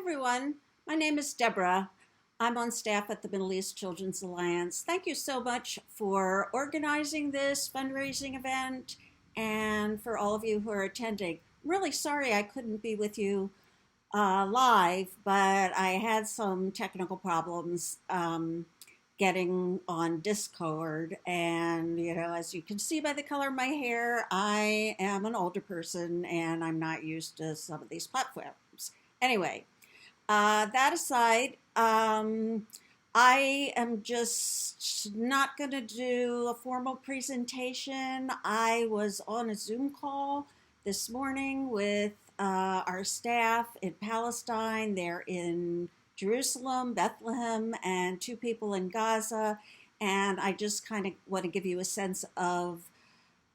everyone. My name is Deborah. I'm on staff at the Middle East Children's Alliance. Thank you so much for organizing this fundraising event and for all of you who are attending. I'm really sorry I couldn't be with you live, but I had some technical problems getting on Discord. And, as you can see by the color of my hair, I am an older person and I'm not used to some of these platforms. Anyway, that aside, I am just not going to do a formal presentation. I was on a Zoom call this morning with our staff in Palestine. They're in Jerusalem, Bethlehem, and two people in Gaza. And I just kind of want to give you a sense of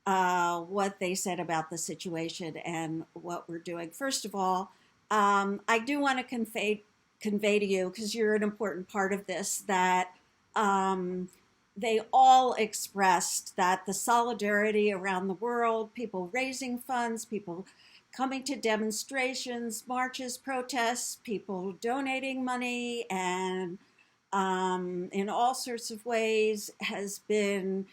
what they said about the situation and what we're doing. First of all, I do want to convey to you, because you're an important part of this, that they all expressed that the solidarity around the world, people raising funds, people coming to demonstrations, marches, protests, people donating money, and in all sorts of ways has been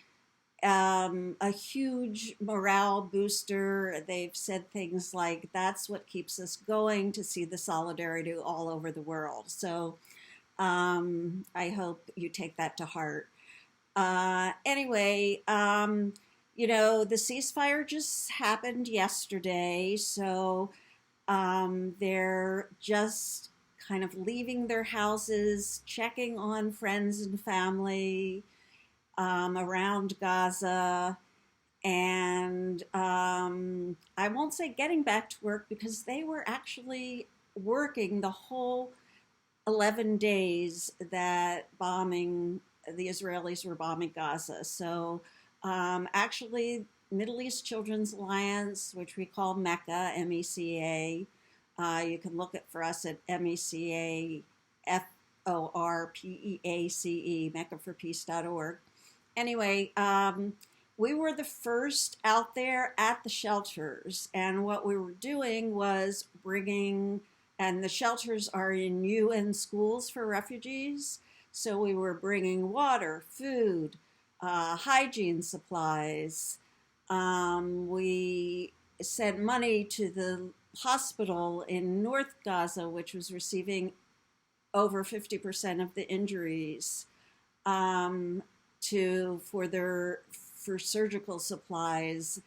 a huge morale booster. They've said things like, that's what keeps us going, to see the solidarity all over the world. So I hope you take that to heart. Anyway, the ceasefire just happened yesterday, so they're just kind of leaving their houses, checking on friends and family around Gaza, and I won't say getting back to work, because they were actually working the whole 11 days that the Israelis were bombing Gaza. So actually, Middle East Children's Alliance, which we call MECA, MECA, you can look for us at MECA, FORPEACE, mecaforpeace.org. Anyway, we were the first out there at the shelters, and what we were doing was and the shelters are in UN schools for refugees, so we were bringing water, food, hygiene supplies. We sent money to the hospital in North Gaza, which was receiving over 50% of the injuries. For surgical supplies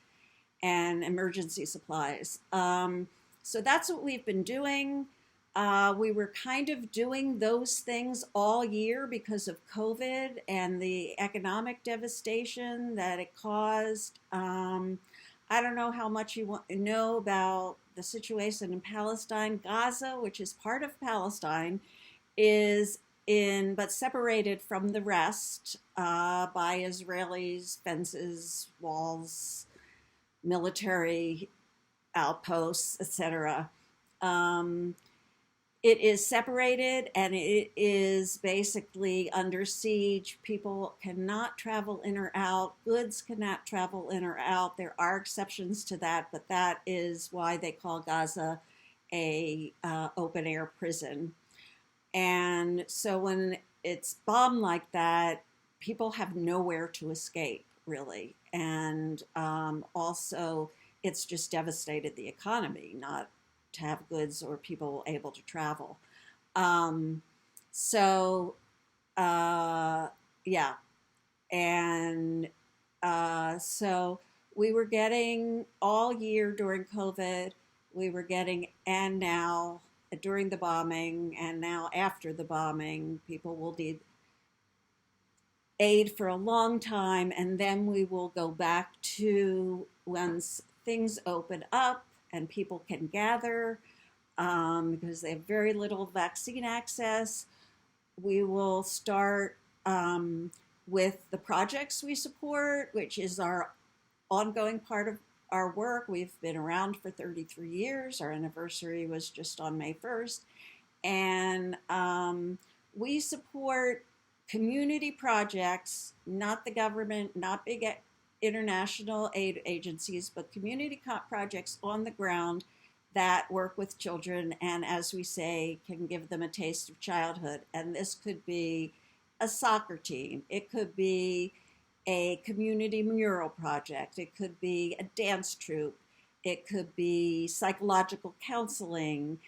and emergency supplies. So that's what we've been doing. We were kind of doing those things all year because of COVID and the economic devastation that it caused. I don't know how much you know about the situation in Palestine. Gaza, which is part of Palestine, is but separated from the rest by Israelis, fences, walls, military outposts, etc. It is separated, and it is basically under siege. People cannot travel in or out. Goods cannot travel in or out. There are exceptions to that, but that is why they call Gaza a open air prison. And so when it's bombed like that, people have nowhere to escape, really. And also, it's just devastated the economy, not to have goods or people able to travel. So, yeah. And so we were getting all year during COVID, and now during the bombing, and now after the bombing, people will need aid for a long time, and then we will go back to, once things open up and people can gather, because they have very little vaccine access, we will start with the projects we support, which is our ongoing part of our work. We've been around for 33 years. Our anniversary was just on May 1st. And we support community projects, not the government, not big international aid agencies, but community projects on the ground that work with children and, as we say, can give them a taste of childhood. And this could be a soccer team, it could be a community mural project, it could be a dance troupe, it could be psychological counseling,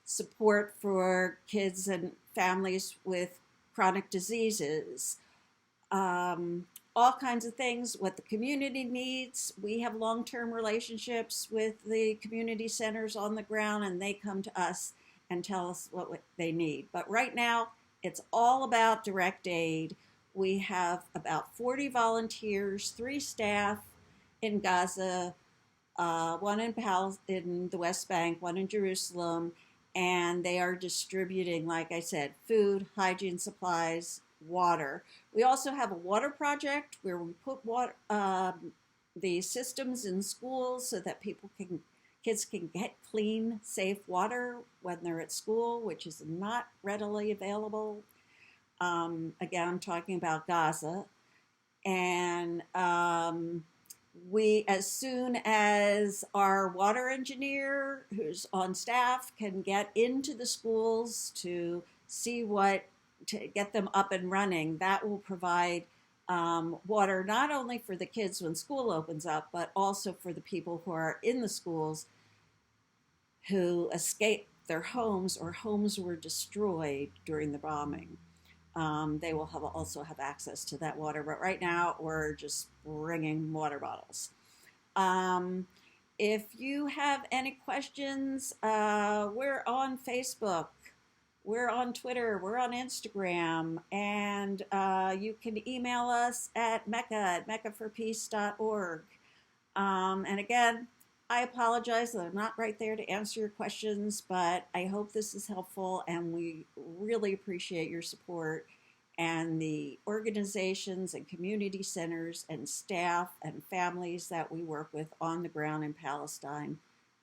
support for kids and families with chronic diseases, all kinds of things, what the community needs. We have long-term relationships with the community centers on the ground, and they come to us and tell us what they need. But right now, it's all about direct aid. We have about 40 volunteers, 3 staff in Gaza, one in the West Bank, one in Jerusalem, and they are distributing, like I said, food, hygiene supplies, water. We also have a water project where we put water, the systems in schools so that kids can get clean, safe water when they're at school, which is not readily available. Again, I'm talking about Gaza. And as soon as our water engineer who's on staff can get into the schools to see to get them up and running, that will provide water not only for the kids when school opens up, but also for the people who are in the schools who escaped their homes or homes were destroyed during the bombing. They will also have access to that water. But right now, we're just bringing water bottles. If you have any questions, we're on Facebook, we're on Twitter, we're on Instagram, and you can email us at mecaforpeace.org. And again, I apologize that I'm not right there to answer your questions, but I hope this is helpful, and we really appreciate your support. And the organizations and community centers and staff and families that we work with on the ground in Palestine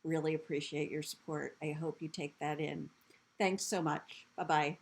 really appreciate your support. I hope you take that in. Thanks so much. Bye-bye.